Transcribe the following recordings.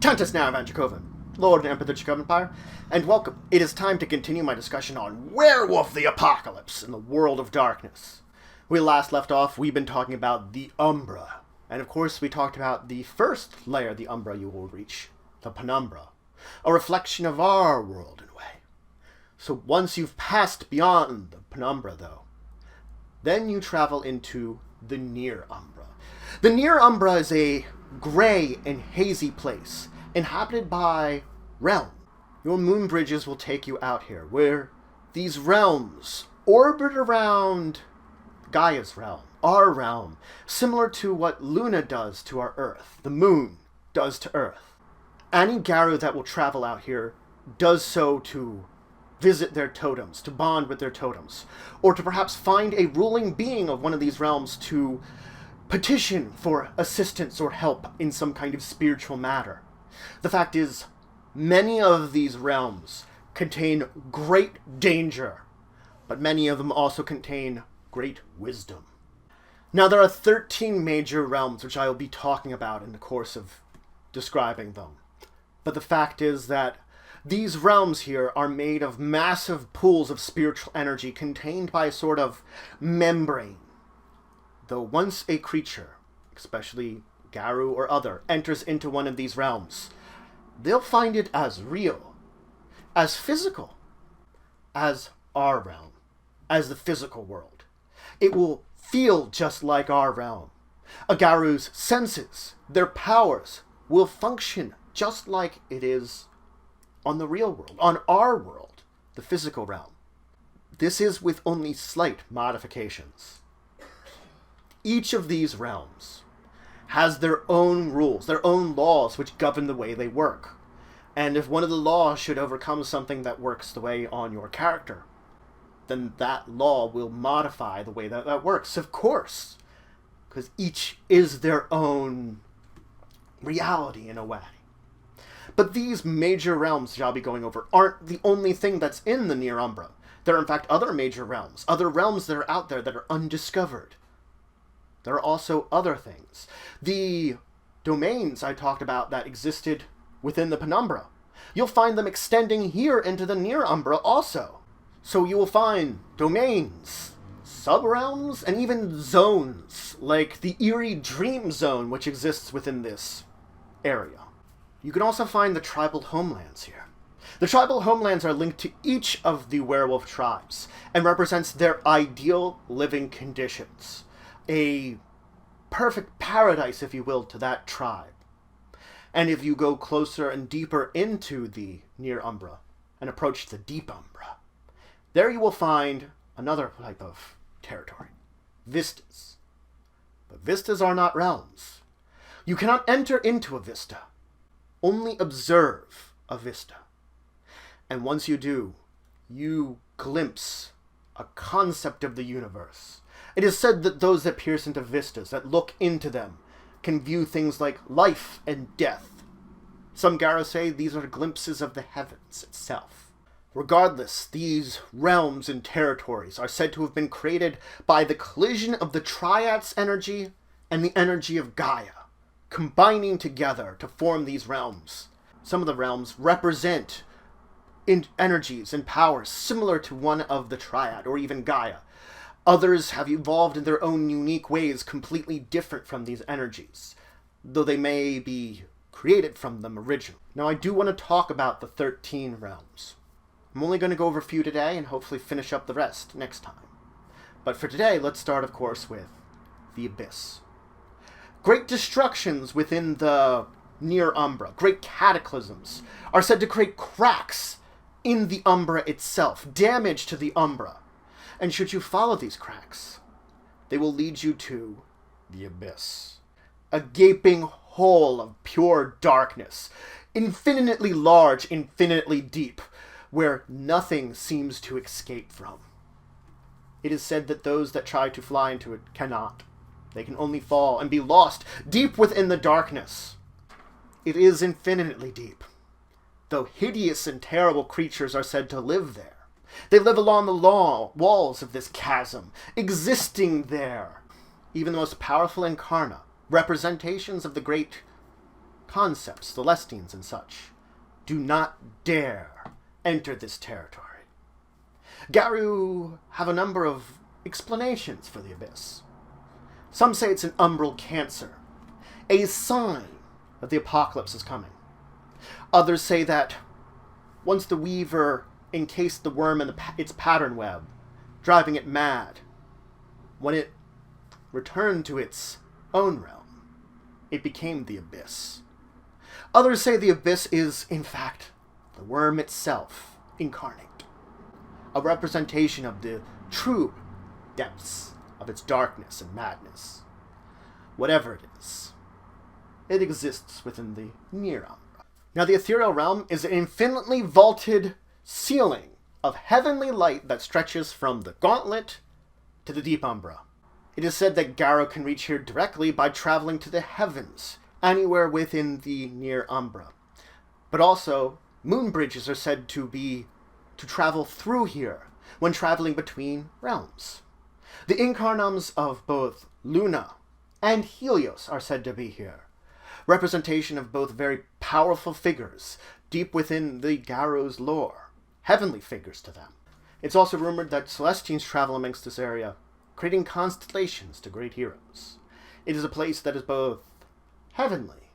Tantus now, Dracovin, Lord and Emperor of the Dracovin Empire, and welcome. It is time to continue my discussion on Werewolf the Apocalypse in the World of Darkness. We last left off, we've been talking about the Umbra, and of course we talked about the first layer of the Umbra you will reach, the Penumbra, a reflection of our world in a way. So once you've passed beyond the Penumbra, though, then you travel into the Near Umbra. The Near Umbra is a gray and hazy place, inhabited by realms. Your moon bridges will take you out here, where these realms orbit around Gaia's realm, our realm, similar to what Luna does to our Earth, the moon does to Earth. Any Garu that will travel out here does so to visit their totems, to bond with their totems, or to perhaps find a ruling being of one of these realms to petition for assistance or help in some kind of spiritual matter. The fact is, many of these realms contain great danger, but many of them also contain great wisdom. Now, there are 13 major realms which I will be talking about in the course of describing them. But the fact is that these realms here are made of massive pools of spiritual energy contained by a sort of membrane. Though once a creature, especially Garu or other, enters into one of these realms, they'll find it as real, as physical, as our realm, as the physical world. It will feel just like our realm. A Garu's senses, their powers, will function just like it is on the real world, on our world, the physical realm. This is with only slight modifications. Each of these realms has their own rules, their own laws which govern the way they work. And if one of the laws should overcome something that works the way on your character, then that law will modify the way that works, of course. Because each is their own reality in a way. But these major realms that I'll be going over aren't the only thing that's in the Near Umbra. There are in fact other major realms, other realms that are out there that are undiscovered. There are also other things. The domains I talked about that existed within the Penumbra, you'll find them extending here into the Near Umbra also. So you will find domains, sub-realms, and even zones, like the eerie dream zone which exists within this area. You can also find the tribal homelands here. The tribal homelands are linked to each of the werewolf tribes and represents their ideal living conditions. A perfect paradise, if you will, to that tribe. And if you go closer and deeper into the Near Umbra and approach the Deep Umbra, there you will find another type of territory, vistas. But vistas are not realms. You cannot enter into a vista, only observe a vista. And once you do, you glimpse a concept of the universe. It is said that those that pierce into vistas, that look into them, can view things like life and death. Some Garu say these are glimpses of the heavens itself. Regardless, these realms and territories are said to have been created by the collision of the Triad's energy and the energy of Gaia, combining together to form these realms. Some of the realms represent energies and powers similar to one of the Triad, or even Gaia. Others have evolved in their own unique ways, completely different from these energies, though they may be created from them originally. Now, I do want to talk about the 13 realms. I'm only going to go over a few today and hopefully finish up the rest next time. But for today, let's start, of course, with the Abyss. Great destructions within the Near Umbra, great cataclysms, are said to create cracks in the Umbra itself, damage to the Umbra. And should you follow these cracks, they will lead you to the Abyss. A gaping hole of pure darkness, infinitely large, infinitely deep, where nothing seems to escape from. It is said that those that try to fly into it cannot. They can only fall and be lost deep within the darkness. It is infinitely deep, though hideous and terrible creatures are said to live there. They live along the walls of this chasm, existing there. Even the most powerful incarna, representations of the great concepts, Celestines and such, do not dare enter this territory. Garou have a number of explanations for the abyss. Some say it's an umbral cancer, a sign that the apocalypse is coming. Others say that once the Weaver encased the worm in its pattern web, driving it mad, when it returned to its own realm, it became the abyss. Others say the abyss is, in fact, the worm itself incarnate, a representation of the true depths of its darkness and madness. Whatever it is, it exists within the Near Umbra. Now, the ethereal realm is an infinitely vaulted ceiling of heavenly light that stretches from the Gauntlet to the Deep Umbra. It is said that Garou can reach here directly by traveling to the heavens, anywhere within the Near Umbra. But also, moon bridges are said to travel through here when traveling between realms. The incarnums of both Luna and Helios are said to be here, representation of both very powerful figures deep within the Garou's lore, heavenly figures to them. It's also rumored that Celestines travel amongst this area, creating constellations to great heroes. It is a place that is both heavenly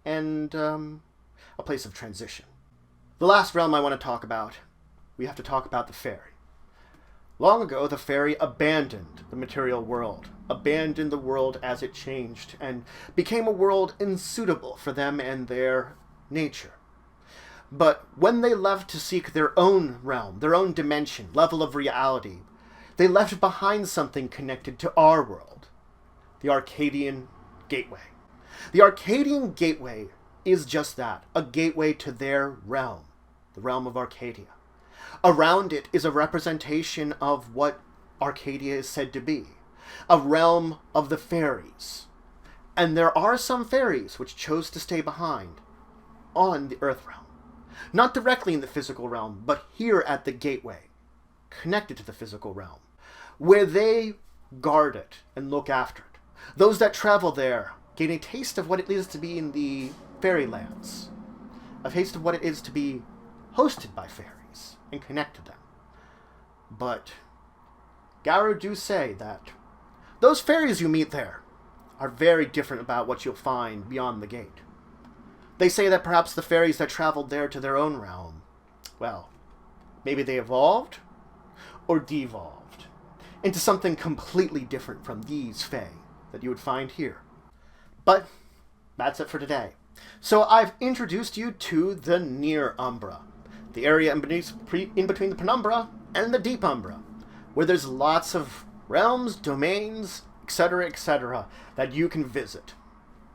and a place of transition. The last realm I want to talk about, we have to talk about the fairy. Long ago, the fairy abandoned the material world, abandoned the world as it changed, and became a world unsuitable for them and their nature. But when they left to seek their own realm, their own dimension, level of reality, they left behind something connected to our world, the Arcadian Gateway. The Arcadian Gateway is just that, a gateway to their realm, the realm of Arcadia. Around it is a representation of what Arcadia is said to be, a realm of the fairies. And there are some fairies which chose to stay behind on the Earth realm. Not directly in the physical realm, but here at the gateway, connected to the physical realm, where they guard it and look after it. Those that travel there gain a taste of what it is to be in the fairylands, a taste of what it is to be hosted by fairies and connect to them. But Garou do say that those fairies you meet there are very different about what you'll find beyond the gate. They say that perhaps the fairies that traveled there to their own realm, well, maybe they evolved or devolved into something completely different from these fae that you would find here. But that's it for today. So I've introduced you to the Near Umbra, the area in between the Penumbra and the Deep Umbra, where there's lots of realms, domains, etc., that you can visit.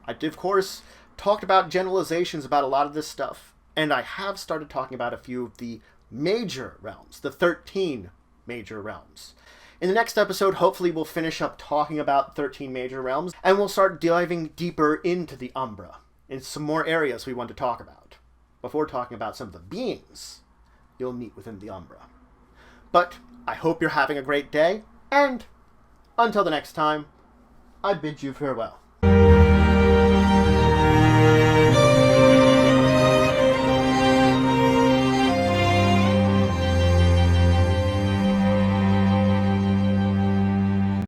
I did, of course, talked about generalizations about a lot of this stuff, and I have started talking about a few of the major realms, the 13 major realms. In the next episode, hopefully we'll finish up talking about 13 major realms, and we'll start diving deeper into the Umbra, in some more areas we want to talk about, before talking about some of the beings you'll meet within the Umbra. But I hope you're having a great day, and until the next time, I bid you farewell.